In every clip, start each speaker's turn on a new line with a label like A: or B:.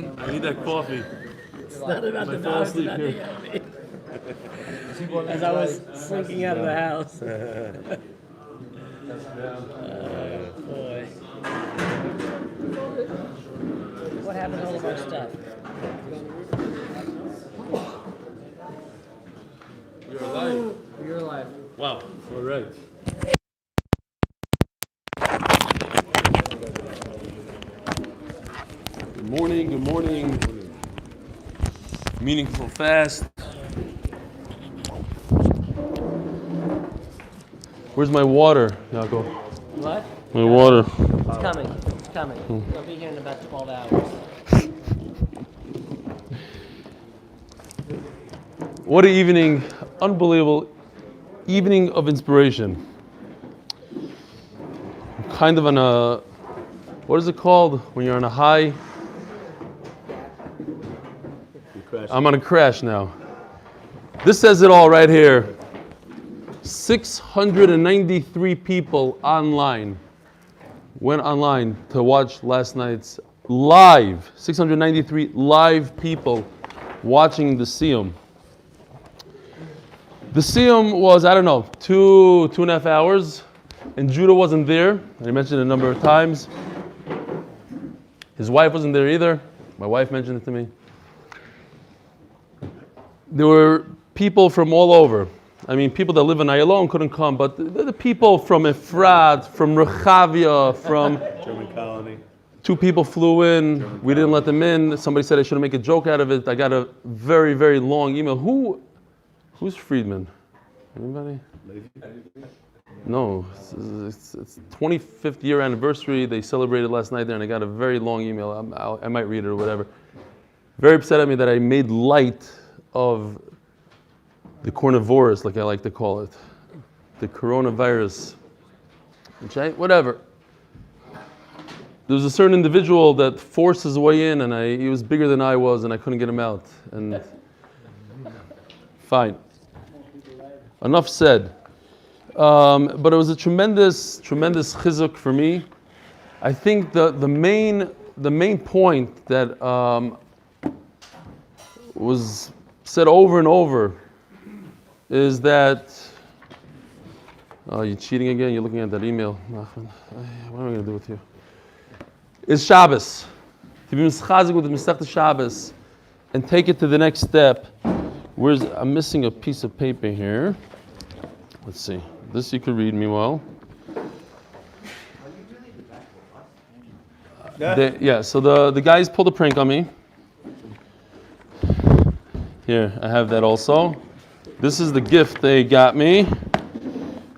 A: I need that coffee.
B: It's not about the
A: fall asleep
B: not
A: here.
B: As I was slinking out of the house. Boy. What happened to all of our stuff?
A: We are live.
B: You're alive.
A: Wow. All right. Good morning. Good morning. Meaningful fast. Where's my water, Yaakov?
B: What?
A: My water.
B: It's coming. It's coming. It'll be here in about 12 hours.
A: What an evening. Unbelievable evening of inspiration. Kind of on a, what is it called when you're on a high? I'm on a crash now. This says it all right here. 693 people online went online to watch last night's live. 693 live people watching the Siyum. The Siyum was, I don't know, two and a half hours, and Judah wasn't there, and I mentioned it a number of times. His wife wasn't there either. My wife mentioned it to me. There were people from all over. I mean, people that live in Ayalon couldn't come, but the people from Efrat, from Rechavia, from
C: German colony.
A: 2 people flew in. We didn't let them in. Somebody said I shouldn't make a joke out of it. I got a very, very long email. Who's Friedman? Anybody? No. It's 25th year anniversary. They celebrated last night there, and I got a very long email. I might read it or whatever. Very upset at me that I made light of the coronavirus, like I like to call it, the coronavirus, whatever. There was a certain individual that forced his way in, and he was bigger than I was, and I couldn't get him out. And fine. Enough said. But it was a tremendous chizuk for me. I think the main point that was said over and over is that, you're cheating again, you're looking at that email. What am I going to do with you? Is Shabbos. To be mischazik with the Masechta Shabbos and take it to the next step. I'm missing a piece of paper here. Let's see. This you could read meanwhile. So the guys pulled a prank on me. Here, I have that also. This is the gift they got me.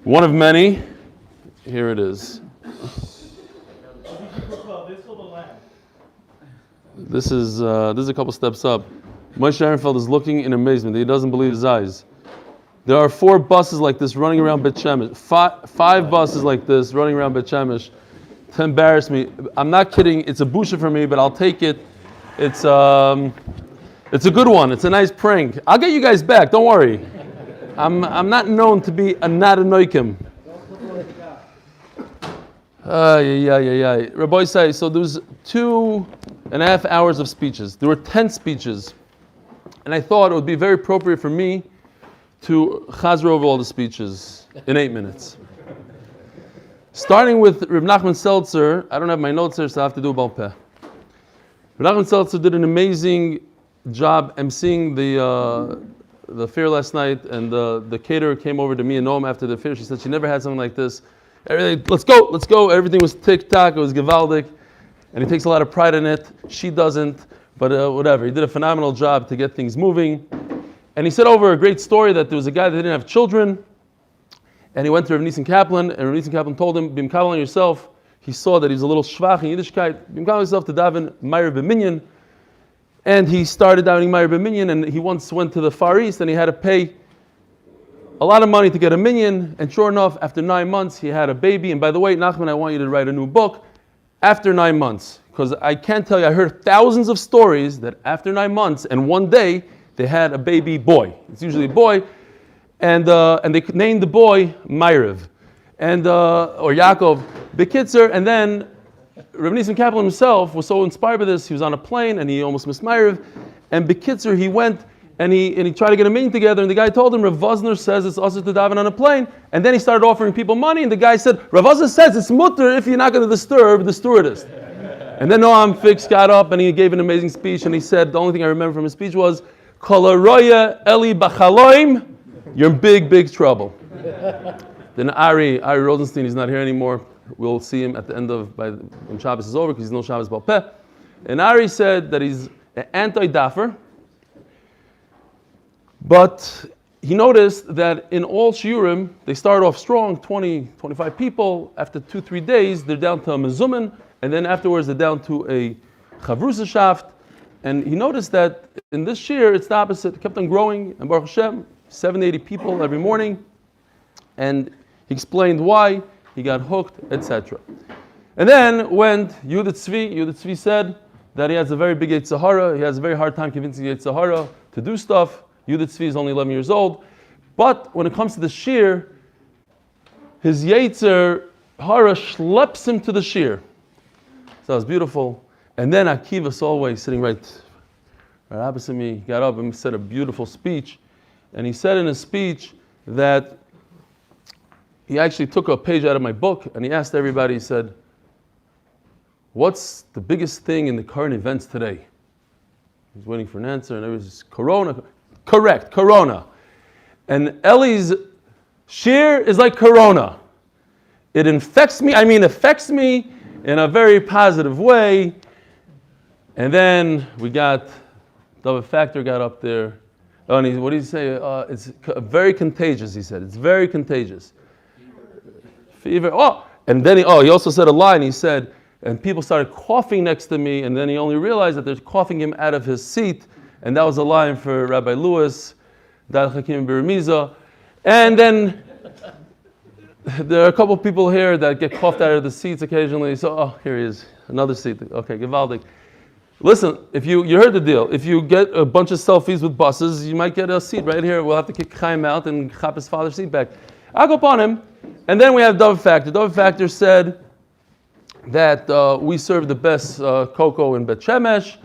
A: One of many. Here it is. This is a couple steps up. Moshe Ehrenfeld is looking in amazement. He doesn't believe his eyes. There are 4 buses like this running around Bet Shemesh. 5 buses like this running around Bet Shemesh to embarrass me. I'm not kidding. It's a busha for me, but I'll take it. It's a good one. It's a nice prank. I'll get you guys back. Don't worry. I'm not known to be a not a noikim. Rabbi say, so there was 2.5 hours of speeches. There were 10 speeches. And I thought it would be very appropriate for me to chazar over all the speeches in 8 minutes. Starting with Reb Nachman Seltzer. I don't have my notes here, so I have to do a bal peh. Reb Nachman Seltzer did an amazing job emceeing the fair last night, and the caterer came over to me and Noam after the fair. She said she never had something like this. Everything, let's go. Everything was tick-tock, it was gewaldic, and he takes a lot of pride in it. She doesn't, but whatever. He did a phenomenal job to get things moving. And he said over a great story that there was a guy that didn't have children, and he went to Rav Nissen Kaplan, and Rav Nissen Kaplan told him, Bim Kabel on yourself. He saw that he was a little schwach in Yiddishkeit. Bim Kabel on yourself to daven Meir B'minyan. And he started davening Meir B'minyan, and he once went to the Far East, and he had to pay a lot of money to get a minyan, and sure enough, after 9 months, he had a baby. And by the way, Nachman, I want you to write a new book after 9 months, because I can't tell you, I heard thousands of stories that after 9 months and one day, they had a baby boy. It's usually a boy, and they named the boy Meirav, or Yaakov, Bekitzer, and then Rabbi Nissen Kaplan himself was so inspired by this, he was on a plane and he almost missed Ma'ariv. And Bekitzer, he went and he tried to get a meeting together, and the guy told him, Rav Vosner says it's also to daven on a plane. And then he started offering people money, and the guy said, Rav Vosner says it's mutter if you're not going to disturb the stewardess. And then Noam Fix got up and he gave an amazing speech, and he said, the only thing I remember from his speech was, Kol haroya Eli b'chaloim, you're in big, big trouble. Then Ari Rosenstein, he's not here anymore. We'll see him at the end of, when Shabbos is over, because he's no Shabbos Baal Peh. And Ari said that he's an anti-daffer, but he noticed that in all shiurim, they start off strong, 20, 25 people. After 2-3 days, they're down to a mezumin, and then afterwards they're down to a chavrusashaft. And he noticed that in this shiur, it's the opposite. It kept on growing, and Baruch Hashem, 70-80 people every morning. And he explained why, he got hooked, etc. And then went Yehuda Tzvi. Yehuda Tzvi said that he has a very big Yetzer Hara. He has a very hard time convincing Yetzer Hara to do stuff. Yehuda Tzvi is only 11 years old. But when it comes to the shiur, his Yetzer Hara schleps him to the shiur. So it was beautiful. And then Akiva Solway, sitting right opposite me, got up and said a beautiful speech. And he said in his speech that he actually took a page out of my book and he asked everybody, he said, what's the biggest thing in the current events today? He's waiting for an answer and everybody says, Corona. Correct, Corona. And Eli's shiur is like Corona. It affects me in a very positive way. And then we got, David Factor got up there. Oh, and what did he say? It's very contagious, he said. It's very contagious. Fever. Oh, and then he also said a line. He said, and people started coughing next to me, and then he only realized that they're coughing him out of his seat. And that was a line for Rabbi Lewis, Dal Hakim Birmiza. And then there are a couple of people here that get coughed out of the seats occasionally. So, here he is, another seat. Okay, Givaldik. Listen, if you heard the deal. If you get a bunch of selfies with buses, you might get a seat right here. We'll have to kick Chaim out and chop his father's seat back. I'll go upon him. And then we have Dov Factor. Dov Factor said that we serve the best cocoa in Bet Shemesh,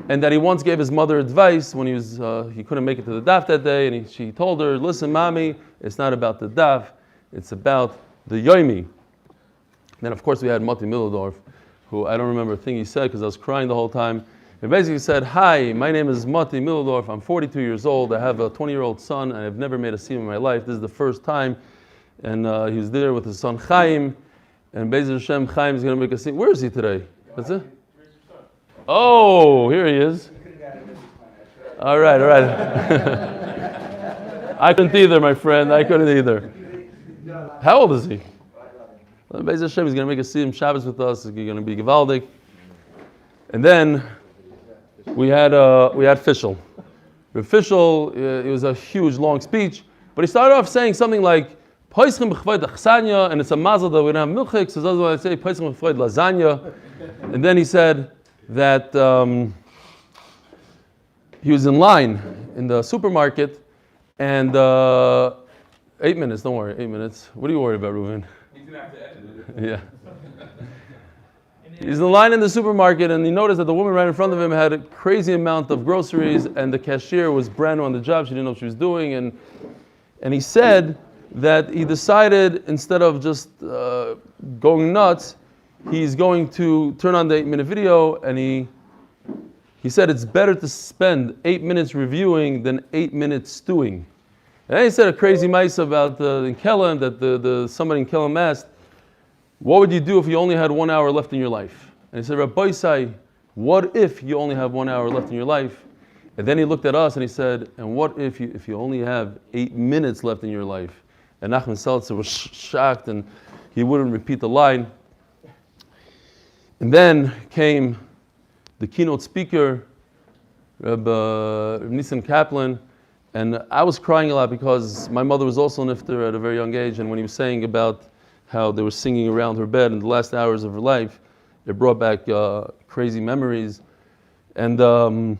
A: and that he once gave his mother advice when he couldn't make it to the daf that day, and she told her, listen, mommy, it's not about the daf, it's about the yomi. Then of course we had Moti Milledorf, who I don't remember a thing he said because I was crying the whole time. He basically said, hi, my name is Moti Milledorf, I'm 42 years old, I have a 20-year-old son, and I've never made a siyum in my life. This is the first time. And he was there with his son Chaim, and Be'ez Hashem, Chaim is going to make a siyum. Where is he today? That's it? Oh, here he is. All right. I couldn't either, my friend. I couldn't either. How old is he? Be'ez Hashem, he's going to make a siyum Shabbos with us. He's going to be Givaldik. And then we had Fischel. With Fischel, it was a huge, long speech, but he started off saying something like, and it's a mazel that we don't have milchik, so that's why I say lasagna. And then he said that he was in line in the supermarket, and 8 minutes, don't worry, 8 minutes. What are you worried about, Reuven?
C: He's going to have to edit it.
A: Yeah. He's in line in the supermarket, and he noticed that the woman right in front of him had a crazy amount of groceries, and the cashier was brand new on the job. She didn't know what she was doing, and he said that he decided, instead of just going nuts, he's going to turn on the 8-minute video, and he said it's better to spend 8 minutes reviewing than 8 minutes stewing. And then he said a crazy mice about in Kellam, that somebody in Kellam asked, what would you do if you only had 1 hour left in your life? And he said, Rabbi Isai, what if you only have 1 hour left in your life? And then he looked at us and he said, and what if you only have 8 minutes left in your life? And Nachman Seltzer was shocked and he wouldn't repeat the line. And then came the keynote speaker, Rabbi Nissen Kaplan, and I was crying a lot because my mother was also nifter at a very young age, and when he was saying about how they were singing around her bed in the last hours of her life, it brought back crazy memories. And one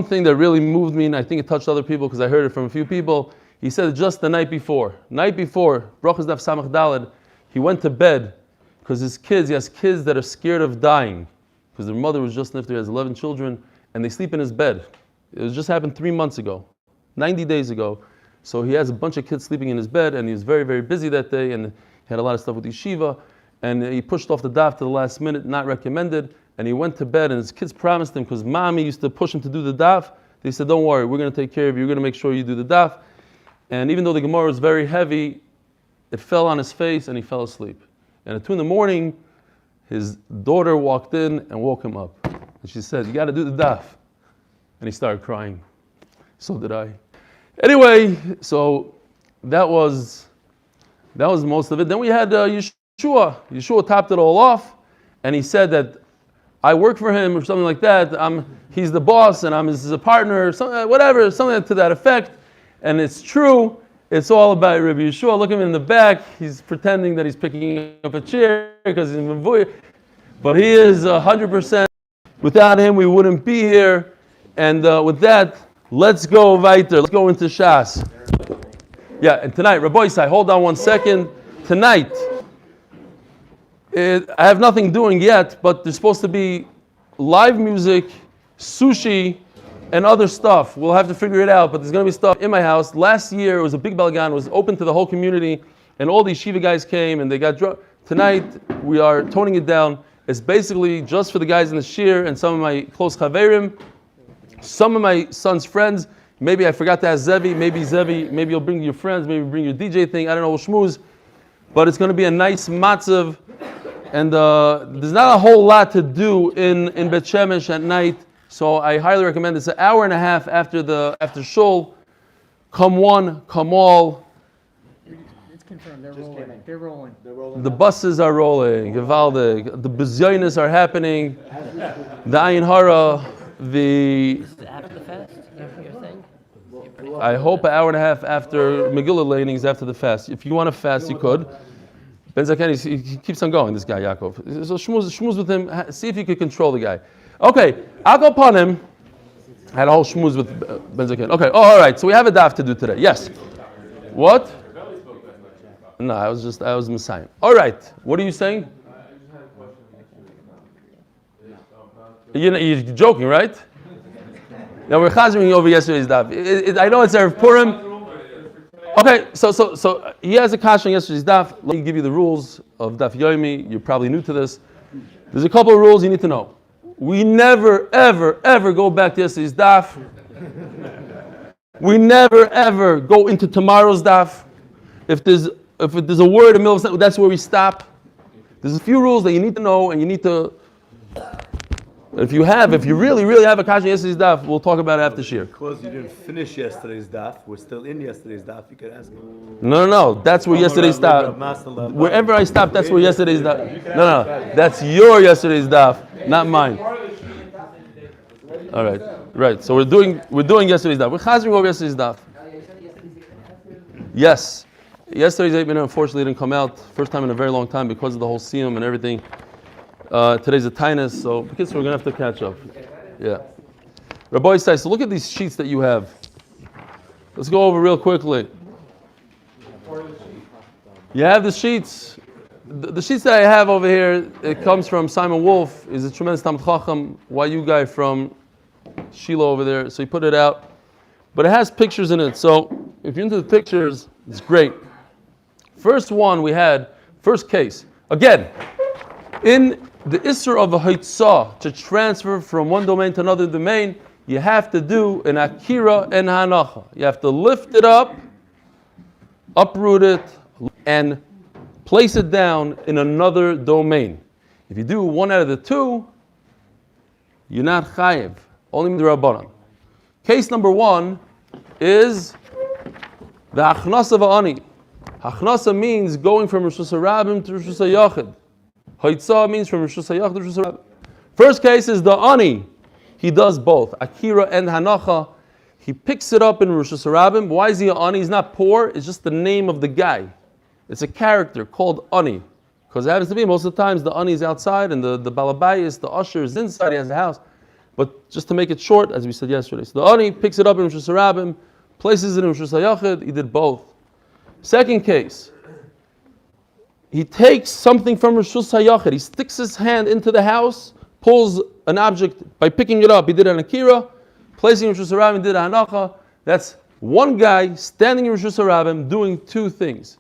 A: thing that really moved me, and I think it touched other people because I heard it from a few people, he said just the night before, Brachas Daf Samach Daled, he went to bed because he has kids that are scared of dying, because their mother was just nifter, he has 11 children, and they sleep in his bed. It was just happened 3 months ago, 90 days ago. So he has a bunch of kids sleeping in his bed, and he was very, very busy that day, and he had a lot of stuff with yeshiva, and he pushed off the daf to the last minute, not recommended, and he went to bed, and his kids promised him, because mommy used to push him to do the daf, they said, don't worry, we're going to take care of you, we're going to make sure you do the daf. And even though the Gemara was very heavy, it fell on his face, and he fell asleep. And at 2 in the morning, his daughter walked in and woke him up. And she said, you got to do the daf. And he started crying. So did I. Anyway, so that was most of it. Then we had Yeshua. Yeshua topped it all off, and he said that I work for him or something like that. He's the boss, and I'm his partner, whatever, something to that effect. And it's true. It's all about Rabbi Yeshua. Look at him in the back. He's pretending that he's picking up a chair because he's Mavoy. But he is 100%. Without him, we wouldn't be here. And with that, let's go weiter. Let's go into Shas. Yeah, and tonight, Rabbi Isai, hold on 1 second. Tonight, I have nothing doing yet, but there's supposed to be live music, sushi, and other stuff. We'll have to figure it out, but there's going to be stuff in my house. Last year, it was a big balagan. It was open to the whole community, and all these Shiva guys came, and they got drunk. Tonight, we are toning it down. It's basically just for the guys in the shir and some of my close chaverim, some of my son's friends. Maybe I forgot to ask Zevi. Maybe you'll bring your friends. Maybe bring your DJ thing. I don't know, we'll schmooze. But it's going to be a nice matzav, and there's not a whole lot to do in Bet Shemesh at night. So I highly recommend it's an hour and a half after shul. Come one, come all.
B: It's confirmed. They're rolling.
A: The buses are rolling. Gewaldig. The bezyonis are happening. The Ayin Hara.
B: Is it after the fast? After your thing?
A: I hope an hour and a half after Megillah lanings after the fast. If you want to fast, you could. Ben Zaken, he keeps on going, this guy, Yaakov. So shmooze with him. See if you could control the guy. Okay, I'll go upon him. I had a whole shmooze with Ben Zaken. Okay, all right, so we have a daf to do today. Yes. What? No, I was Messiah. All right, what are you saying? You're joking, right? Now we're chazering over yesterday's daf. I know it's Erev Purim. Okay, so he has a kasha on yesterday's daf. Let me give you the rules of Daf Yomi. You're probably new to this. There's a couple of rules you need to know. We never, ever, ever go back to yesterday's daf. We never, ever go into tomorrow's daf. If there's a word in the middle of something, that's where we stop. There's a few rules that you need to know, and you need to. If you really, really have a kasha on yesterday's daf, we'll talk about it after shir.
C: Because you didn't finish yesterday's daf, we're still in yesterday's daf. You could ask him.
A: No. That's where yesterday's stopped. Wherever I stopped, that's where yesterday's daf. No. That's your yesterday's daf, not mine. All right. So we're doing yesterday's daf. We're chazering over yesterday's daf. Yes. Yesterday's 8 minute unfortunately didn't come out. First time in a very long time because of the whole siyum and everything. Today's a tinus, so because we're going to have to catch up. Yeah. Rabbi says, so look at these sheets that you have. Let's go over real quickly. You have the sheets. The sheets that I have over here, it comes from Simon Wolf. He's a tremendous Talmid Chacham, YU guy from Shiloh over there. So he put it out. But it has pictures in it. So if you're into the pictures, it's great. First one we had, first case. Again, in the Isser of a Haitzah, to transfer from one domain to another domain, you have to do an Akira and Hanacha. You have to lift it up, uproot it, and place it down in another domain. If you do one out of the two, you're not chayiv. Only the Rabbanan. Case number one is the Achnasa v'ani. Achnasa means going from Rosh Hashanah to Rosh Hashanah. Haitzah means from Rosh Hashanah to Rosh Hashanah. First case is the ani. He does both, Akira and Hanacha. He picks it up in Rosh Hashanah. Why is he an ani? He's not poor. It's just the name of the guy. It's a character called ani. Because it happens to be most of the times the ani is outside and the balabayis, the usher is inside. He has a house. But just to make it short, as we said yesterday, so the ani picks it up in Rosh Hashanah, places it in Rosh Hashanah. He did both. Second case. he takes something from Rishus HaYachid. He sticks his hand into the house, pulls an object by picking it up. He did an Akira, placing Rishus HaRabim, did a Hanacha. That's one guy standing in Rishus HaRabim doing two things.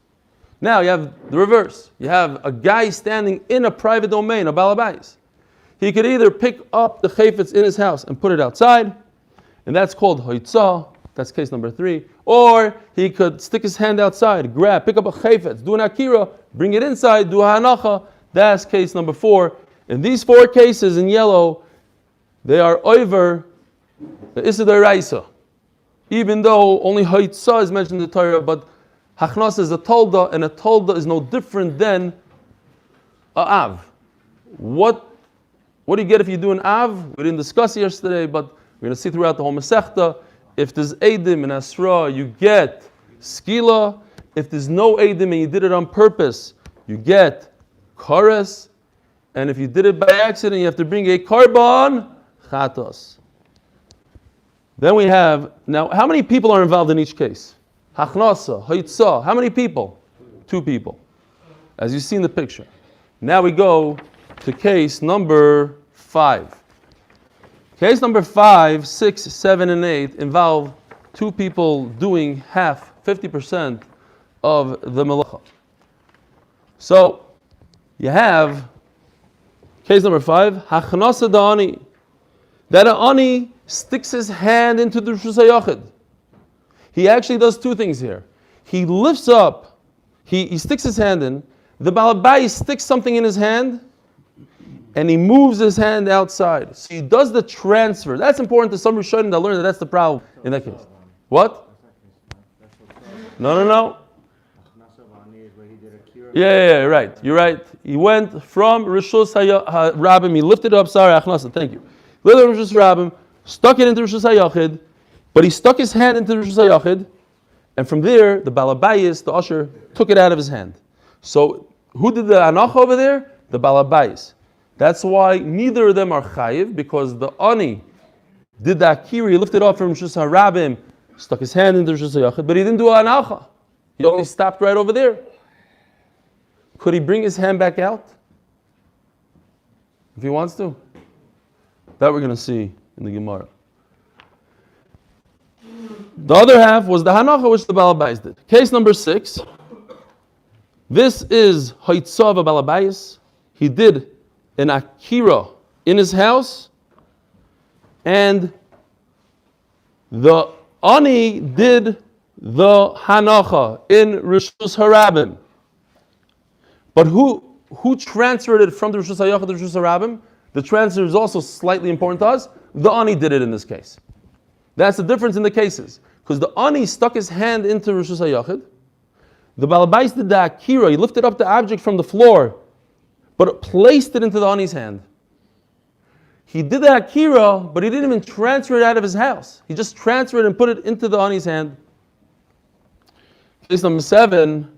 A: Now you have the reverse. You have a guy standing in a private domain, a balabais. He could either pick up the chayfetz in his house and put it outside, and that's called hoitzah. That's case number 3. Or he could stick his hand outside, pick up a chayfetz, do an akira, bring it inside, do a hanacha. That's case number 4. In these 4 cases in yellow, they are over the Issa D'Oraisa. Even though only hoitzah is mentioned in the Torah, but hachnas is a tolda, and a tolda is no different than a av. What do you get if you do an av? We didn't discuss it yesterday, but we're going to see throughout the whole Masechta. If there's Eidim and Asra, you get Skila. If there's no Eidim and you did it on purpose, you get Kares. And if you did it by accident, you have to bring a Karban, Chatos. Then we have, now how many people are involved in each case? Hachnasa, Haitzah, how many people? 2 people, as you see in the picture. Now we go to case number 5. Case number 5, 6, 7, and 8 involve 2 people doing half, 50% of the melacha. So you have case number 5, hachnasa da'ani, that an ani sticks his hand into the Rishus HaYachid. He actually does 2 things here. He lifts up, he sticks his hand in, the balabai sticks something in his hand, and he moves his hand outside. So he does the transfer. That's important to some Rishonim that learn that that's the problem in that case. What? No. Yeah, right. You're right. He went from Rishus HaRabim, he lifted it up, sorry, Achnasa, thank you. Lifted up Rishus HaRabim, stuck it into Rishus HaYachid, but he stuck his hand into Rishus HaYachid, and from there, the Balabayis, the usher, took it out of his hand. So who did the Anach over there? The Balabayis. That's why neither of them are chayiv, because the ani did the akiri, he lifted up from Rishus HaRabim, stuck his hand into Rishus HaYachid, but he didn't do an anacha. He only stopped right over there. Could he bring his hand back out? If he wants to. That we're going to see in the Gemara. The other half was the hanacha which the balabais did. Case number 6. This is haitzah of a balabais. He did an akira in his house, and the ani did the hanacha in Rishus HaRabim. But who transferred it from the Rishus HaYachid to Rishus HaRabim? The transfer is also slightly important to us. The ani did it in this case. That's the difference in the cases. Because the ani stuck his hand into Rishus HaYachid. The balabais did the akira. He lifted up the object from the floor, but placed it into the ani's hand. He did the akira, but he didn't even transfer it out of his house. He just transferred it and put it into the ani's hand. Case number 7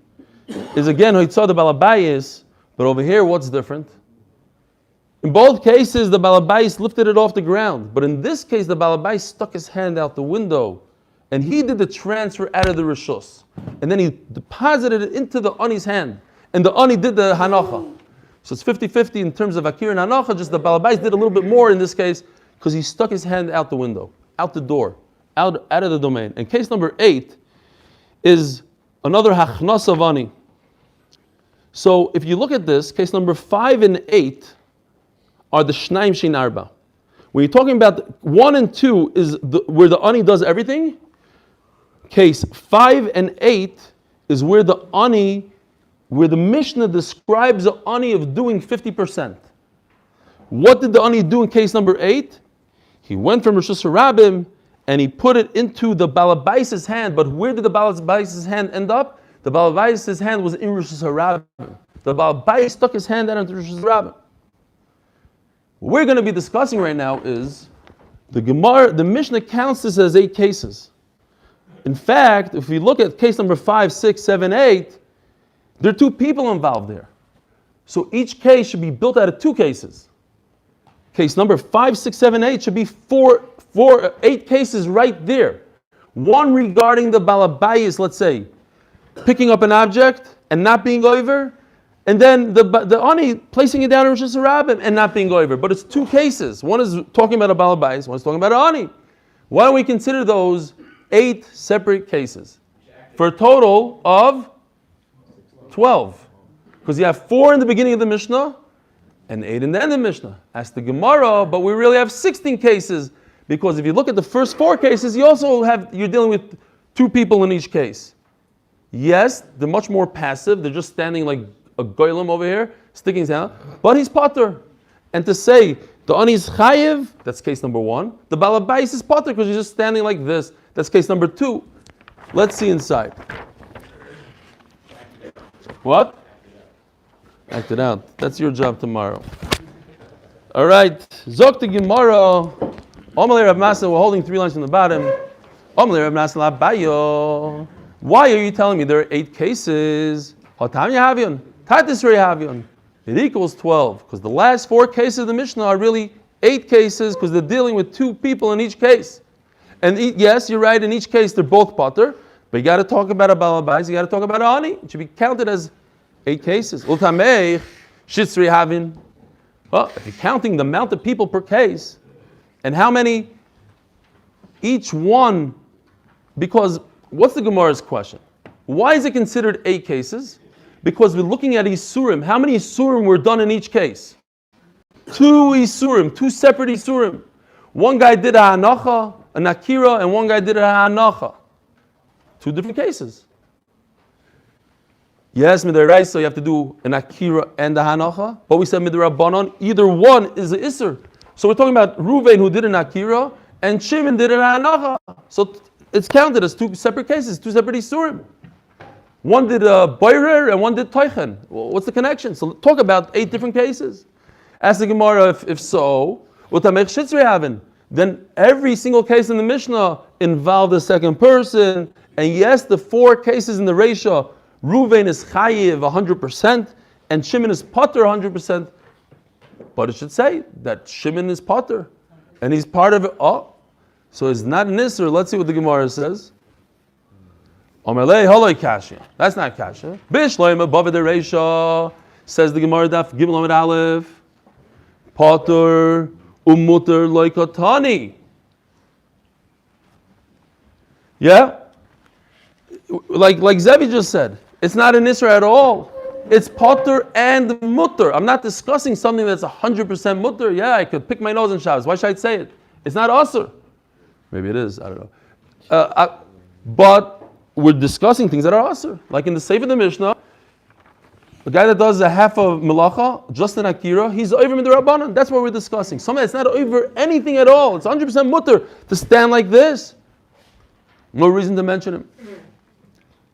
A: is again hoitzah the balabayis, but over here what's different? In both cases the balabayis lifted it off the ground, but in this case the balabayis stuck his hand out the window, and he did the transfer out of the rishus, and then he deposited it into the ani's hand, and the ani did the hanacha. So it's 50-50 in terms of akir and hanacha. Just the balabais did a little bit more in this case because he stuck his hand out the window, out the door, out of the domain. And case number 8 is another hachnasa of ani. So if you look at this, case number 5 and 8 are the shnaim shein arba. When you're talking about 1 and 2 is where the ani does everything. Case 5 and 8 is where the Mishnah describes the ani of doing 50%. What did the ani do in case number 8? He went from Rishus HaRabim and he put it into the balabais' hand. But where did the balabais' hand end up? The balabais' hand was in Rishus HaRabim. The balabais stuck his hand out into Rishus HaRabim. What we're going to be discussing right now is the Gemara. The Mishnah counts this as 8 cases. In fact, if we look at case number 5, 6, 7, 8, there are 2 people involved there. So each case should be built out of 2 cases. Case number 5, 6, 7, 8 should be 8 cases right there. One regarding the balabayis, let's say, picking up an object and not being over, and then the ani placing it down in Rosh Hashanah and not being over. But it's two cases. One is talking about a balabais, one is talking about an ani. Why don't we consider those 8 separate cases for a total of 12? Because you have 4 in the beginning of the Mishnah and 8 in the end of the Mishnah. Ask the Gemara, but we really have 16 cases, because if you look at the first 4 cases, you're dealing with 2 people in each case. Yes, they're much more passive. They're just standing like a goylem over here, sticking his hand, but he's potter. And to say the ani is chayiv, that's case number 1. The balabais is potter because he's just standing like this. That's case number 2. Let's see inside. What? Act it out. That's your job tomorrow. All right. Zok the Gemara. Omalei Rav Masa, we're holding 3 lines from the bottom. Omalei Rav Masa labayo. Why are you telling me there are 8 cases? Hatam Yahavion. Tatis Rehavion. It equals 12. Because the last 4 cases of the Mishnah are really 8 cases, because they're dealing with 2 people in each case. And yes, you're right, in each case they're both potter, but you got to talk about a balabais, you got to talk about ani. It should be counted as 8 cases. Ultamei shitzri havin. Well, if you're counting the amount of people per case, and how many each one, because what's the Gemara's question? Why is it considered 8 cases? Because we're looking at Isurim. How many Isurim were done in each case? 2 Isurim, 2 separate Isurim. One guy did a hanacha, an akira, and one guy did a hanacha. 2 different cases. Yes, midiraisa, so you have to do an akira and a hanacha. But we said midirabanan, either one is an isser. So we're talking about Ruvain who did an akira, and Shimon did an hanacha. So it's counted as 2 separate cases, 2 separate isurim. One did a boirer and one did toichen. Well, what's the connection? So talk about 8 different cases. Ask the Gemara if so, then every single case in the Mishnah involved a second person. And yes, the 4 cases in the Reisha, Ruvain is chayiv 100%, and Shimon is potter 100%. But it should say that Shimon is potter, and he's part of it. Oh, so it's not an isser. Let's see what the Gemara says. Omelei holoi kasha. That's not kasha. Bishloim above the Reisha, says the Gemara Daf Gimel Amud Aleph. Potter umuter loikatani. Yeah, like Zevi just said, it's not an isra at all. It's potter and mutter. I'm not discussing something that's 100% mutter. Yeah, I could pick my nose in Shabbos. Why should I say it? It's not asur. Maybe it is. I don't know. But we're discussing things that are asur. Like in the Sefer of the Mishnah, the guy that does a half of melacha, just an akira, he's over midrabanan. That's what we're discussing. Something that's not over anything at all. It's 100% mutter to stand like this. No reason to mention him.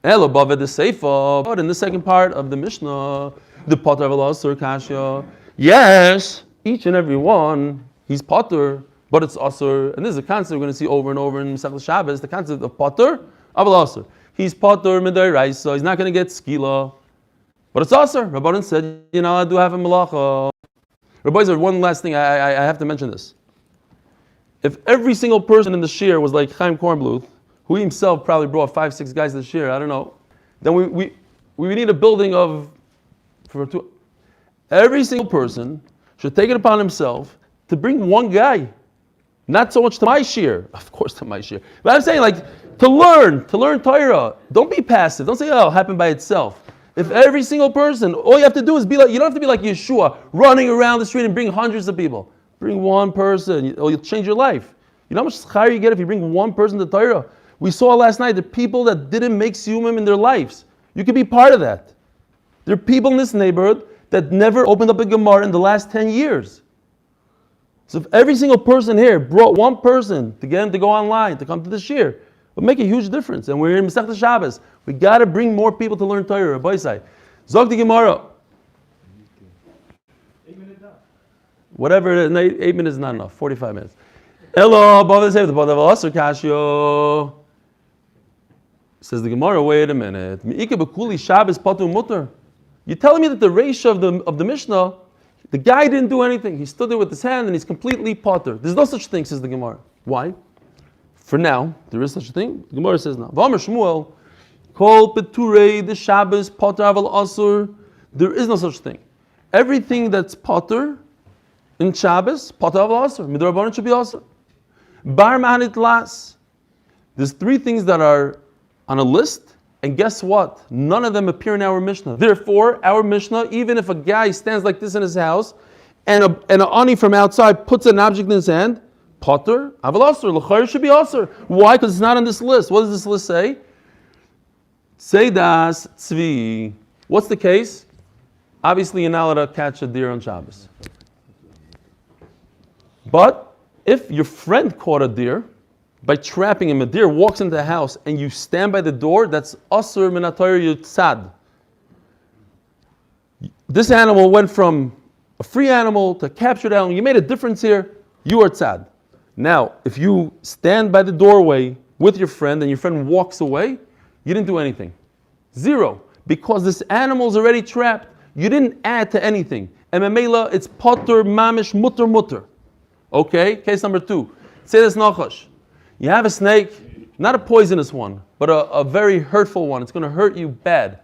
A: Elo bava the seifa. But in the second part of the Mishnah, the potter of asur kasha. Yes, each and every one, he's potter, but it's asur. And this is a concept we're going to see over and over in Masechta Shabbos. The concept of potter, aval asur. He's potter midiraisa. He's not going to get skila. But it's asur. Rabbanan said, I do have a malacha. Rabbi, there's one last thing. I have to mention this. If every single person in the shir was like Chaim Kornbluth, who himself probably brought 5-6 guys to the shir, I don't know, then we need a building for 2. Every single person should take it upon himself to bring one guy. Not so much to my shir, of course to my shir, but I'm saying like to learn Torah. Don't be passive. Don't say, it'll happen by itself. If every single person, all you have to do is be like, you don't have to be like Yeshua, running around the street and bring hundreds of people. Bring one person, or you'll change your life. You know how much schar you get if you bring one person to Torah? We saw last night the people that didn't make siyumim in their lives. You could be part of that. There are people in this neighborhood that never opened up a Gemara in the last 10 years. So if every single person here brought one person to get him to go online, to come to the shir, it would make a huge difference. And we're in Masechta Shabbos. We got to bring more people to learn Torah. Zog the Gemara. Whatever it is, 8 minutes is not enough. 45 minutes. Hello, says the Gemara. Wait a minute. You're telling me that the Reisha of the Mishnah, the guy didn't do anything. He stood there with his hand and he's completely potter. There's no such thing, says the Gemara. Why? For now, there is such a thing. The Gemara says now. V'amar Shmuel, kol peturei the Shabbos potter aval asur There is no such thing. Everything that's potter in Shabbos, potter of asr. Midrabanan should be asr. Bar mahanit las. There's three things that are on a list, and guess what? None of them appear in our Mishnah. Therefore, our Mishnah, even if a guy stands like this in his house, and an ani from outside puts an object in his hand, potter, aval asr, l'chayr should be asr. Why? Because it's not on this list. What does this list say? Seidas tzvi. What's the case? Obviously, you're not allowed to catch a deer on Shabbos. But if your friend caught a deer by trapping him, a deer walks into the house and you stand by the door, that's asr min atayr yutzad. This animal went from a free animal to a captured animal. You made a difference here. You are tzad. Now, if you stand by the doorway with your friend and your friend walks away, you didn't do anything. Zero. Because this animal is already trapped. You didn't add to anything. And memela, it's potter, mamish, mutter. Okay? Case number 2. Say this nachash. You have a snake, not a poisonous one, but a very hurtful one. It's going to hurt you bad.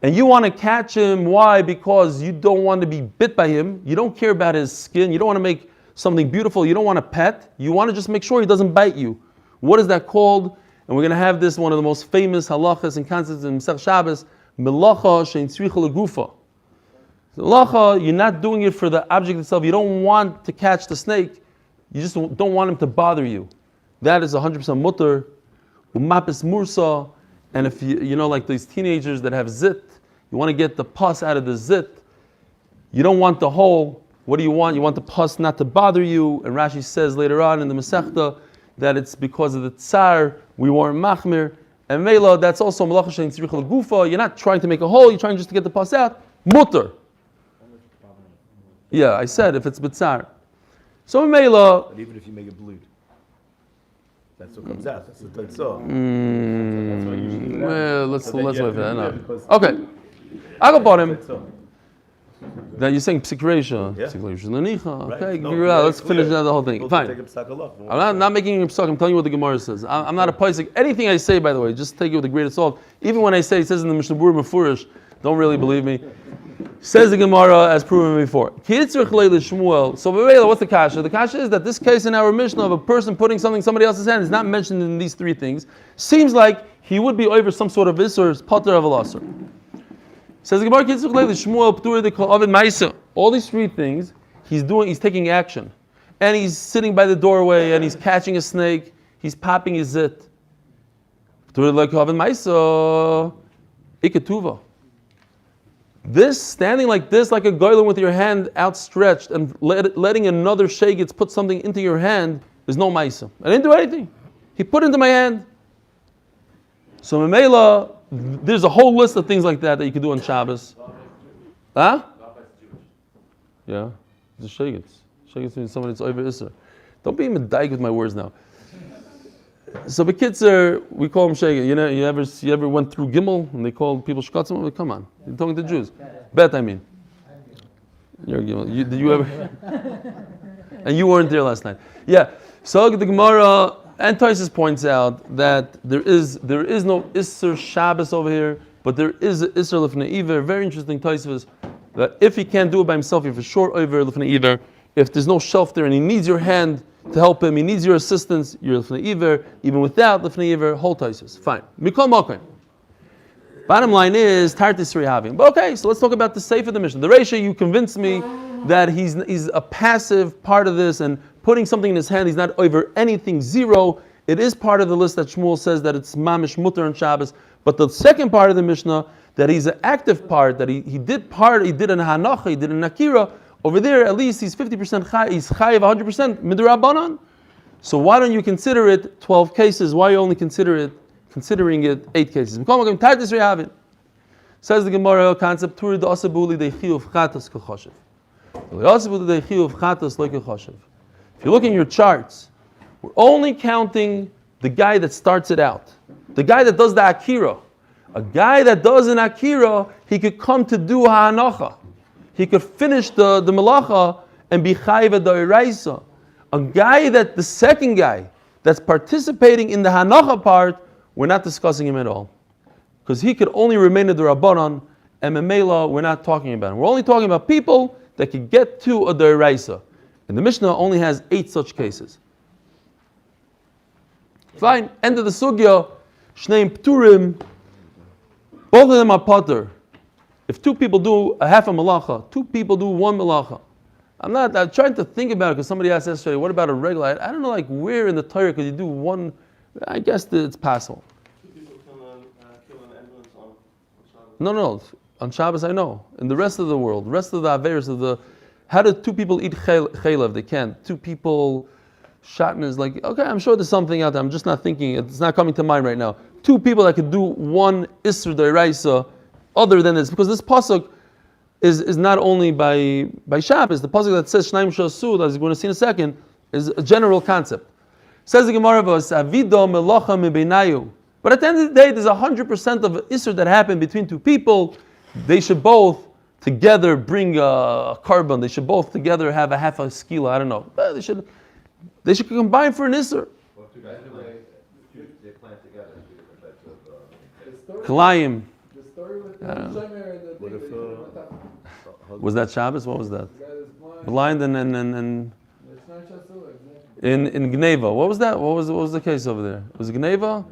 A: And you want to catch him. Why? Because you don't want to be bit by him. You don't care about his skin. You don't want to make something beautiful. You don't want to pet. You want to just make sure he doesn't bite you. What is that called? And we're going to have this, one of the most famous halachas and concepts in Masech Shabbos, melacha shein tzricha legufa. Melacha, you're not doing it for the object itself. You don't want to catch the snake. You just don't want him to bother you. That is 100% mutter. Umapis mursa. And if you know, like these teenagers that have zit, you want to get the pus out of the zit. You don't want the hole. What do you want? You want the pus not to bother you. And Rashi says later on in the Masechta that it's because of the tsar, we weren't machmir. And mela, that's also malacha shein tzricha legufa. You're not trying to make a hole, you're trying just to get the pus out. Mutter. Yeah, I said if it's b'tzar. So mela.
C: But even if you make it bleed, that's what comes out. That's the taitzah.
A: Well, let's wait for that. No. Okay. I go bottom. Now you're saying psikresha.
C: Yeah.
A: Psikresha lenicha.
C: Right.
A: Okay,
C: No,
A: let's finish the whole thing. Fine. I'm not making a psak. I'm telling you what the Gemara says. I'm not a paisik. Anything I say, by the way, just take it with the greatest salt. Even when I say it says in the Mishnah Berurah Mefurish, don't really believe me. Says the Gemara as proven before. So what's the kasha? The kasha is that this case in our Mishnah of a person putting something in somebody else's hand is not mentioned in these three things. Seems like he would be over some sort of isur, potter of a lasser. Says the Gemara, all these three things he's taking action. And he's sitting by the doorway and he's catching a snake, he's popping his zit. This, standing like this, like a goylem with your hand outstretched and letting another shegitz put something into your hand is no maisa. I didn't do anything. He put it into my hand. So Memela, there's a whole list of things like that you can do on Shabbos. Huh? Yeah, it's a shegitz. Shegitz means somebody that's over Isser. Don't be medaik with my words now. So the kids we call them shegitz. You know, you ever went through Gimel and they called people shkatzim? Come on, you're talking to Jews. Bet I mean. You're a Gimel. Did you ever? And you weren't there last night. Yeah. So the Gemara. And Taisus points out that there is no Isser Shabbos over here, but there is an Isser Lifnei Iver. Very interesting Taisus, that if he can't do it by himself, you're for sure over Lifnei Iver. If there's no shelf there and he needs your hand to help him, he needs your assistance, you're Lifnei Iver. Even without Lifnei Iver, whole Taisus. Fine. Mikol Mokim. Bottom line is Tartis Rehavim. But okay, so let's talk about the Sefer of the Mishnah. The Reisha, you convinced me that he's a passive part of this and putting something in his hand, he's not over anything, zero. It is part of the list that Shmuel says that it's mamish mutter on Shabbos. But the second part of the Mishnah, that he's an active part, that he did an hanacha, he did an akira. Over there, at least he's 50% chay, he's chayiv 100% midrabanan. So why don't you consider it 12 cases? Why are you only considering it 8 cases? Says the Gemara concept, Turi da asabuli de chiyuv chatas kachashiv. If you look in your charts, we're only counting the guy that starts it out. The guy that does the akira. A guy that does an akira, he could come to do ha'anacha. He could finish the melacha and be chayiv d'oraisa. A guy the second guy that's participating in the ha'anacha part, we're not discussing him at all. Because he could only remain a d'Rabbanan, and Memela, we're not talking about them. We're only talking about people that can get to a Deraisa. And the Mishnah only has 8 such cases. Fine, end of the Sugya, Shneim Pturim, both of them are Potter. If 2 people do a half a Malacha, 2 people do 1 Malacha. I'm trying to think about it because somebody asked yesterday, what about a regular? I don't know like where in the Torah could you do 1, I guess that it's possible.
D: 2 people kill an ambulance on Shabbos.
A: No, on Shabbos I know. In the rest of the world, the rest of the Averis of the, how do 2 people eat chaylev? They can't. 2 people, Shatn is like, okay, I'm sure there's something out there. I'm just not thinking, it's not coming to mind right now. 2 people that could do 1 Isser D'Oraisa other than this, because this pasuk is not only by Shabbos. The pasuk that says Shnaim Shasud, as we're going to see in a second, is a general concept. Says the Gemara, "Avido melacha mibeinayu." But at the end of the day, there's 100% of Isser that happened between 2 people. They should both together bring a carbon. They should both together have a half a skila. I don't know. They should combine for an Isser.
E: Well, 2 guys they plant together. 2 different types of.
A: Kalayim.
F: The story with the
A: Yeah.
F: Shomer and the
C: What
F: thing
C: if,
F: that you went up.
A: Was that Shabbos? What was that?
F: The guy that's blind.
A: Blind and
F: It's not Shasul, exactly.
A: in Gneva. What was that? What was the case over there? Was it Gneva?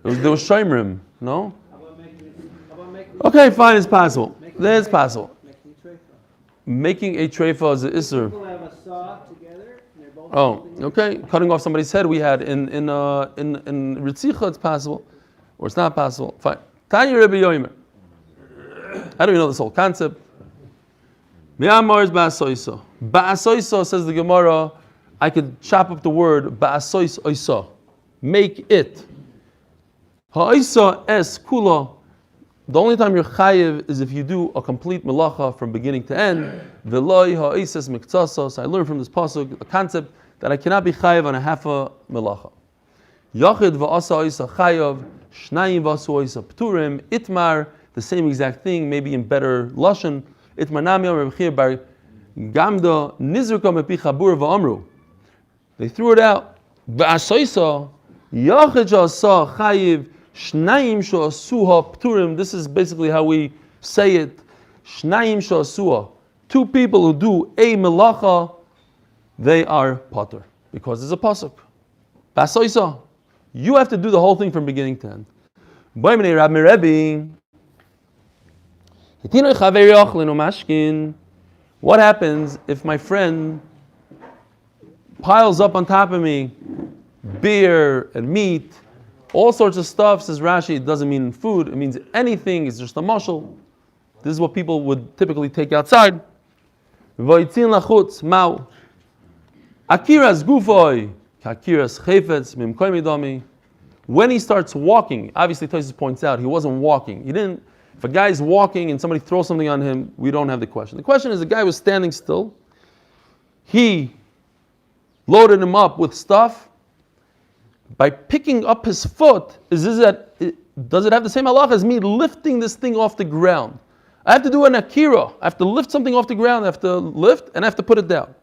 A: There was Shomrim. No?
B: How about making
A: Okay, fine. It's possible. It's possible.
B: making treifa?
A: Making a treifa is an Isser.
B: People have a saw together, and they're both
A: Oh,
B: holding it.
A: okay. Cutting off somebody's head. We had in Ritzicha. It's possible, or it's not possible. Fine. Tanya Rebbe Yomer. How do we know this whole concept? Mi'amar is ba'asoiso. Ba'asoiso, says the Gemara, I could chop up the word ba'asois oiso. Make it. Ha'oiso es kula. The only time you're chayiv is if you do a complete melacha from beginning to end. V'loi ha'oises miktasos. I learned from this pasuk a concept that I cannot be chayiv on a half a melacha. Yachid va'asa oisa chayav. Shnayim v'asu oisa pturim. Itmar. The same exact thing, maybe in better lashon. Itmar nami Reb Chia bar Gamda nizruka mepi chabur v'amru. They threw it out. V'asoisa yachid sha'asa chayiv shnayim sha'asuha pturim. This is basically how we say it. Shnayim sha'asuha. 2 people who do a melacha, they are pater because it's a pasuk. V'asoisa. You have to do the whole thing from beginning to end. Boimnei Rab Merebi. What happens if my friend piles up on top of me beer and meat, all sorts of stuff? Says Rashi, it doesn't mean food, it means anything, it's just a mashal. This is what people would typically take outside. Akiras gufoy, akiras chayfetz, mimkoy midami. When he starts walking, obviously Tosfos points out he wasn't walking. He didn't. If a guy's walking and somebody throws something on him, we don't have the question. The question is, the guy was standing still. He loaded him up with stuff. By picking up his foot, does it have the same halach as me lifting this thing off the ground? I have to do an akira. I have to lift something off the ground. I have to lift and I have to put it down.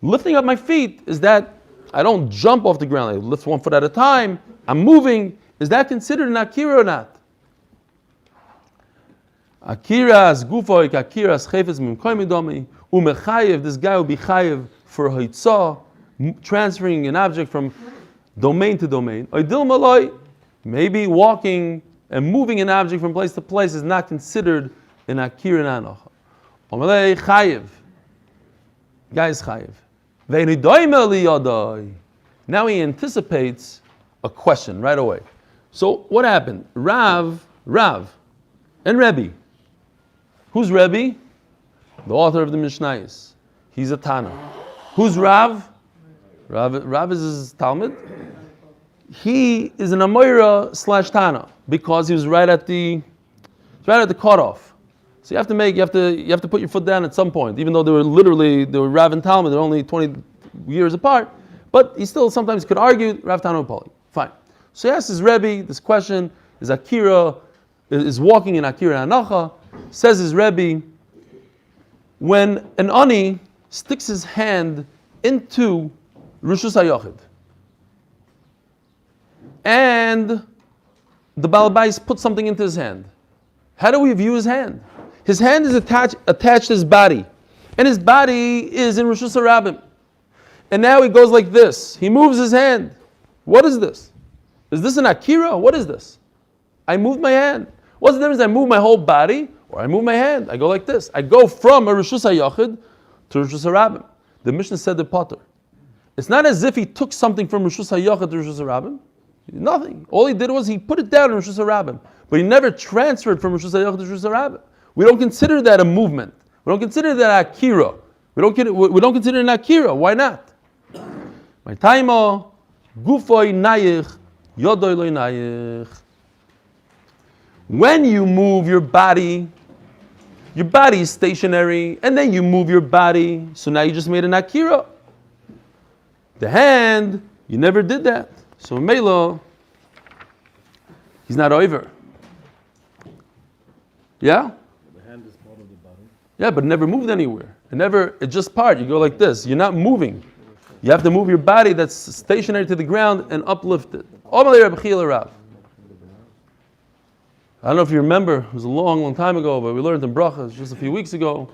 A: Lifting up my feet is that I don't jump off the ground. I lift 1 foot at a time. I'm moving. Is that considered an akira or not? Akiras gufoik, akiras chayfetz mimkoy midami umechayev. This guy will be chayev for haitzah, transferring an object from domain to domain. Oidil maloi, maybe walking and moving an object from place to place is not considered an akira nanoch. Omalei chayev. Guy is chayev. Ve'nidoyim eliyadai. Now he anticipates a question right away. So what happened? Rav, and Rebbe. Who's Rebbe? The author of the Mishnayos. He's a Tana. Who's Rav? Rav is his Talmud. He is an Amoira / Tana because he was right at the cutoff. So you have to put your foot down at some point, even though they were Rav and Talmud. They're only 20 years apart, but he still sometimes could argue Rav Tana and Pali. Fine. So he asks his Rebbe this question: is Akira is walking in Akira Anacha? Says his Rebbe, when an ani sticks his hand into Rishus HaYachid, and the Baal Bais puts something into his hand, How do we view his hand? His hand is attached to his body. And his body is in Rosh Hashanah. And now he goes like this. He moves his hand. What is this? Is this an Akira? What is this? I move my hand. What's the difference? I move my whole body or I move my hand. I go like this. I go from a Rosh Hashanah to Rosh Hashanah. The Mishnah said the Potter. It's not as if he took something from Rosh Hashanah to Rosh Hashanah. Nothing. All he did was he put it down in Rosh Hashanah. But he never transferred from Rosh Hashanah to Rosh Hashanah. We don't consider that a movement. We don't consider that Akira. We don't consider it an Akira. Why not? My taimo, gufoi nayich, yodoi loy nayich. When you move your body is stationary, and then you move your body, so now you just made an Akira. The hand, you never did that. So Melo, he's not over. Yeah?
C: The hand is part of the body.
A: Yeah, but it never moved anywhere. It's just part. You go like this. You're not moving. You have to move your body that's stationary to the ground and uplift it. I don't know if you remember, it was a long time ago, but we learned in Brachas just a few weeks ago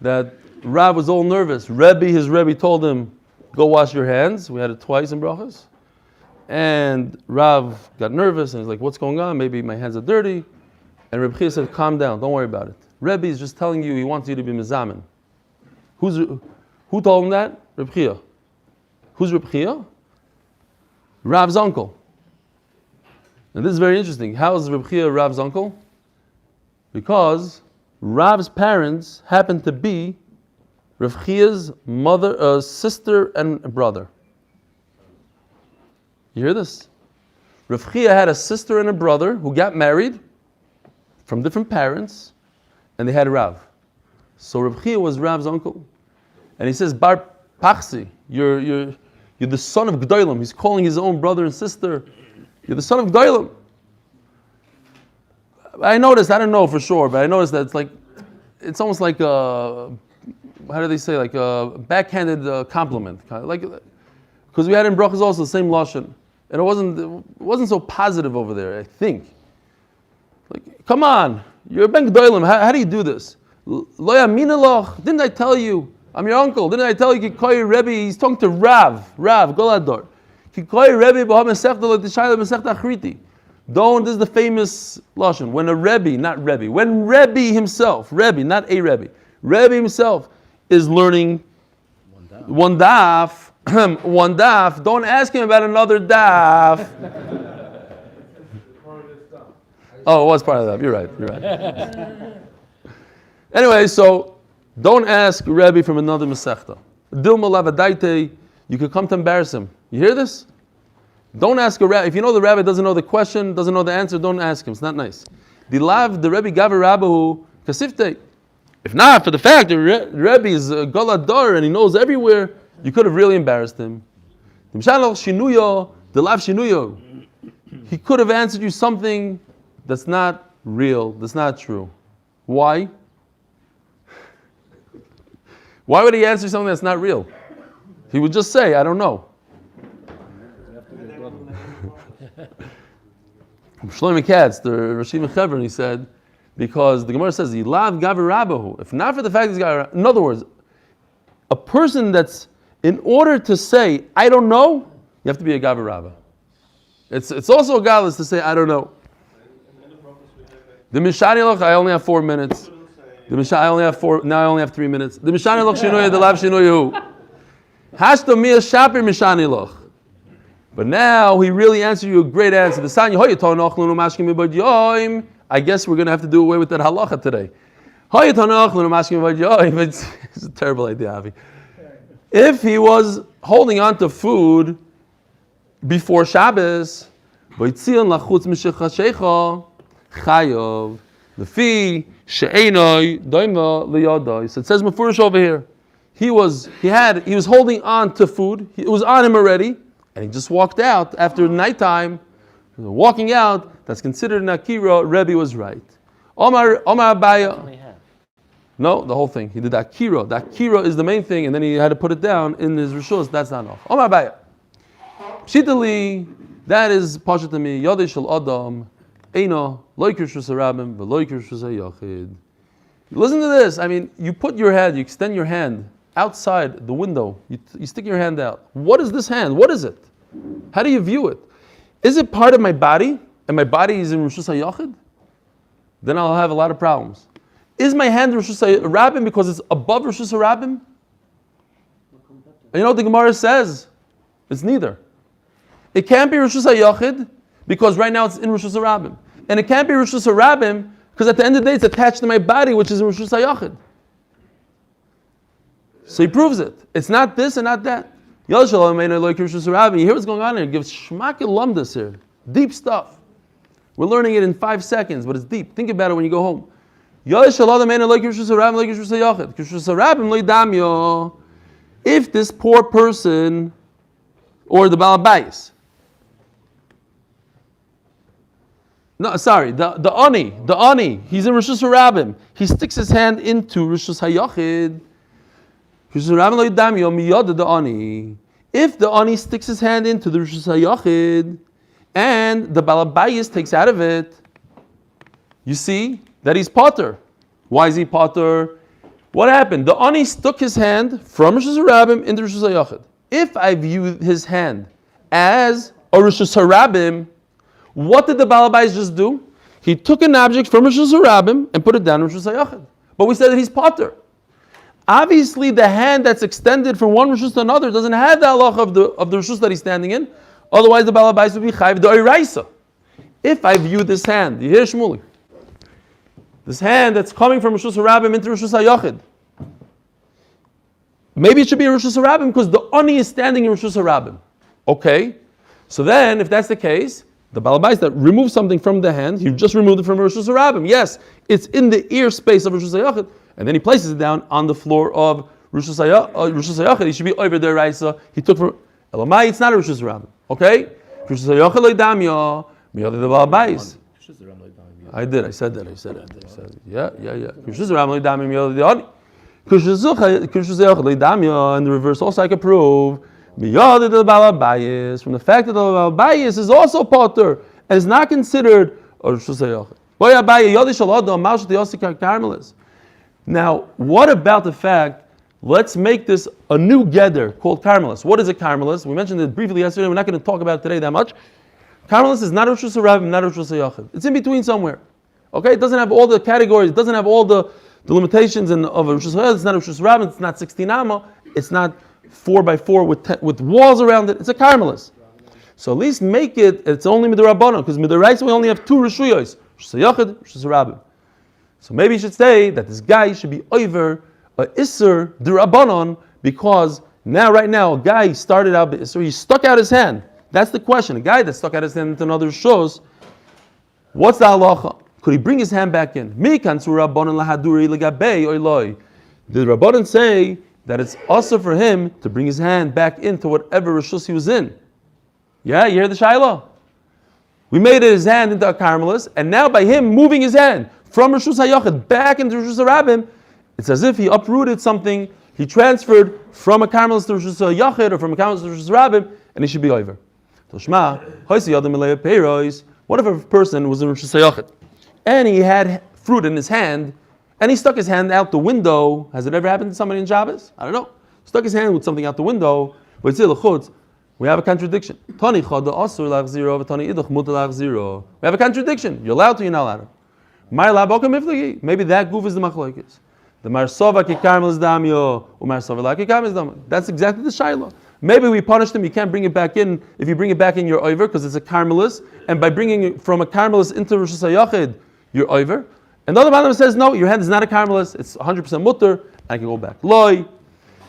A: that Rav was all nervous. His Rebbe told him, go wash your hands. We had it twice in Brachas. And Rav got nervous and he's like, what's going on? Maybe my hands are dirty. And Reb Chia said, calm down, don't worry about it. Rebbe is just telling you he wants you to be mizamen. Who told him that? Reb Chia. Who's Reb Chia? Rav's uncle. And this is very interesting. How is Reb Chia Rav's uncle? Because Rav's parents happened to be Reb Chia's sister and brother. You hear this? Reb Chia had a sister and a brother who got married from different parents, and they had a Rav. So Reb Chia was Rav's uncle. And he says, Bar Pachsi, you're the son of Gdolim. He's calling his own brother and sister, you're the son of Gdolim. I noticed, I don't know for sure, but I noticed that it's almost like a, how do they say, like a backhanded compliment. Because we had in Brachas also the same Lashon. And it wasn't so positive over there, I think. Like, come on, you're a Ben Gdolim, how do you do this? Lo yaminaloch, didn't I tell you? I'm your uncle. Didn't I tell you? Kikoy Rebbe. He's talking to Rav Golador. Kikoy Rebbe b'ha mesechta l'tishayla mesechta achriti. This is the famous lashon. When a Rebbe, not Rebbe, when Rebbe himself, Rebbe, not a Rebbe, Rebbe himself is learning one daf, don't ask him about another daf. Oh, it was part of that. You're right. Anyway, so don't ask Rebbe from another Masechta. Dilma lavadaite, you could come to embarrass him. You hear this? Don't ask a rabbi. If you know the rabbi doesn't know the question, doesn't know the answer, don't ask him. It's not nice. The Rebbe gave a rabbahu kasifte. If not for the fact that Rebbe is a galadar and he knows everywhere, you could have really embarrassed him. He could have answered you something that's not real, that's not true. Why? Why would he answer something that's not real? He would just say, I don't know. Shlomo Katz, the Rashim Chevron, he said, because the Gemara says, Yilav Gaver Rabbahu. If not for the fact that he's got, in other words, a person that's, in order to say, I don't know, you have to be a Gaver Rabba. It's also godless to say, I don't know. The Mishani Loch, I only have 4 minutes. The Mishani, I only have 4, now I only have 3 minutes. The Mishani Loch Shinoya, the Lav Shinoya. Hashto Mia Shapir Mishani Loch. But now he really answered you a great answer. I guess we're going to have to do away with that halacha today. It's a terrible idea, Avi. If he was holding on to food before Shabbos, so it says mafurish over here. He was holding on to food. It was on him already. And he just walked out after nighttime. Walking out, that's considered an akira. Rebbe was right. Omar Abaya. No, the whole thing. He did akira. The akira is the main thing, and then he had to put it down in his rishos. That's not enough. Omar Abaya. Pshitali, that is pasha to me. Yodei shel adam Eino loik Rishus Harabim v'loik Rishus HaYachid. Listen to this. I mean, you put your hand, you extend your hand outside the window. You stick your hand out. What is this hand? What is it? How do you view it? Is it part of my body? And my body is in Rishus HaYachid? Then I'll have a lot of problems. Is my hand Rishus HaRabim because it's above Rishus HaRabim? And you know what the Gemara says? It's neither. It can't be Rishus HaYachid because right now it's in Rishus HaRabim. And it can't be Rishus HaRabim because at the end of the day it's attached to my body, which is in Rishus HaYachid. So he proves it. It's not this and not that. You hear what's going on here? It gives shmak lumdus here. Deep stuff. We're learning it in 5 seconds, but it's deep. Think about it when you go home. If this poor person, or the Balabais, the Ani, he's in Rishus HaRabim. He sticks his hand into Rishus HaYachid. If the Ani sticks his hand into the Rishus HaYachid and the Balabayis takes out of it, you see that he's potter. Why is he potter? What happened? The Ani stuck his hand from Rishus HaRabim into Rishus HaYachid. If I view his hand as a Rishus HaRabim, what did the Balabayis just do? He took an object from Rishus HaRabim and put it down in Rishus HaYachid. But we said that he's potter. Obviously, the hand that's extended from one Rishus to another doesn't have the halach of the Rishus that he's standing in. Otherwise, the Balabais would be chayv d'oraisa. If I view this hand, you hear Shmuley? This hand that's coming from Rishus HaRabim into Rishus HaYachid. Maybe it should be a Rishus HaRabim because the Ani is standing in Rishus HaRabim. Okay, so then if that's the case, the Balabais that removes something from the hand, he just removed it from Rishus HaRabim. Yes, it's in the ear space of Rishus HaYachid. And then he places it down on the floor of Rishus HaYachid. He should be over there, Raisa. He took from Elamai, it's not a Rishus HaRabim. Okay? Rishus HaYachid lo'idamyo, miyad the Balabais. I said that. Yeah. Rishus HaRabim lo'idamyo, miyad the Ani. Rishus HaYachid lo'idamyo, and the reverse also I can prove. Miyad the Balabais, from the fact that the Balabais is also potter and is not considered a Rishus HaYachid. Now, what about the fact, let's make this a new gather called Carmelis. What is a Carmelis? We mentioned it briefly yesterday, we're not going to talk about it today that much. Carmelis is not a Rishus HaRabim, not a Rishus HaYachid. It's in between somewhere. Okay, it doesn't have all the categories, it doesn't have all the limitations of a Rishus HaYachid, it's not a Rishus HaRabim, it's not 16 amma, it's not 4x4 with walls around it, it's a Carmelis. So at least make it, it's only Midrabanan, because Midrabanan we only have 2 Rishuyos, Rishus HaYachid, Rishus HaRabim. So maybe you should say that this guy should be over a Isser D'Rabbanon because right now, a guy started out the Isser, he stuck out his hand. That's the question. A guy that stuck out his hand into another shows, what's the halacha? Could he bring his hand back in? The Rabbanon say that it's also for him to bring his hand back into whatever Rishus he was in. Yeah, you hear the Shiloh? We made his hand into a Carmelis, and now by him moving his hand from Rishus HaYachid back into Rishus HaRabim, it's as if he uprooted something, he transferred from a Carmelis to Rishus HaYachid or from a Carmelis to Rishus HaRabim, and he should be over. What if a person was in Rishus HaYachid and he had fruit in his hand and he stuck his hand out the window? Has it ever happened to somebody in Shabbos? I don't know. Stuck his hand with something out the window, we have a contradiction. We have a contradiction. You're allowed to, you're not allowed to. Maybe that goof is the machlokes. The marsova ki karmelis damyo, umarsova la ki karmelis damyo. That's exactly the shaila. Maybe we punished him. You can't bring it back in. If you bring it back in, you're over because it's a karmelis. And by bringing it from a karmelis into Rishus HaYachid, you're over. And the other man says, no, your hand is not a karmelis. It's 100% mutter. I can go back. Loi,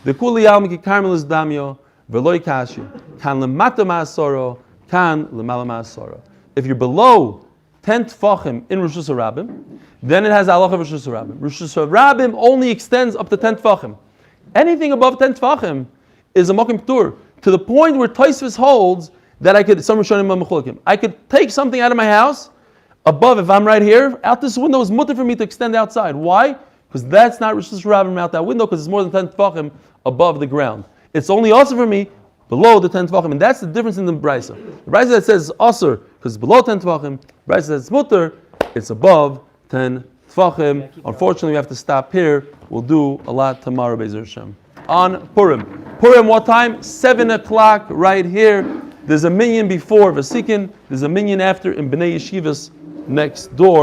A: the kuli yalmi ki karmelis damyo, veloi kashi, kan lemata ma'asoro, kan lemala ma'asoro. If you're below 10 tfachim in Rishus HaRabim, then it has halacha of Rishus HaRabim. Rishus HaRabim only extends up to 10 tfachim. Anything above 10 tfachim is a mokim ptur, to the point where Tosfos holds that I could take something out of my house above, if I'm right here, out this window is mutter for me to extend outside. Why? Because that's not Rishus HaRabim out that window, because it's more than 10 tfachim above the ground. It's only also for me below the 10 tvachim, and that's the difference in the brisa. The brisa that says asur because it's below 10 tvachim, the brisa that says mutter, it's above 10 tvachim. Unfortunately, we have to stop here. We'll do a lot tomorrow, Be'ezer Hashem. On Purim. Purim, what time? 7 o'clock right here. There's a minyan before Vasikin. There's a minyan after in Bnei Yeshivas next door.